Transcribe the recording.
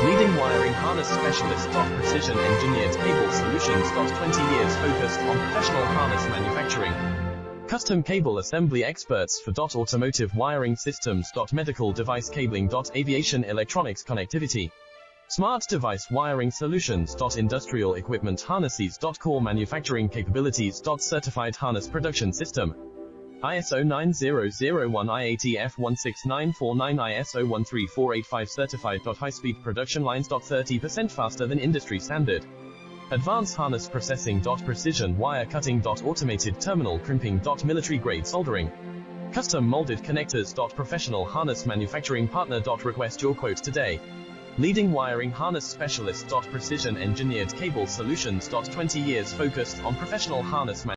Leading wiring harness specialist. Precision engineered cable solutions. 20 years focused on professional harness manufacturing. Custom cable assembly experts for automotive wiring systems. Medical device cabling. Aviation electronics connectivity. Smart device wiring solutions. Industrial equipment harnesses. Core manufacturing capabilities. Certified harness production system. ISO 9001 IATF 16949 ISO 13485 certified. High-speed production lines. 30% faster than industry standard. Advanced harness processing. Precision wire cutting. Automated terminal crimping. Military grade soldering. Custom molded connectors. Professional harness manufacturing partner. Request your quote today. Leading wiring harness specialist. Precision engineered cable solutions. 20 years focused on professional harness manufacturing.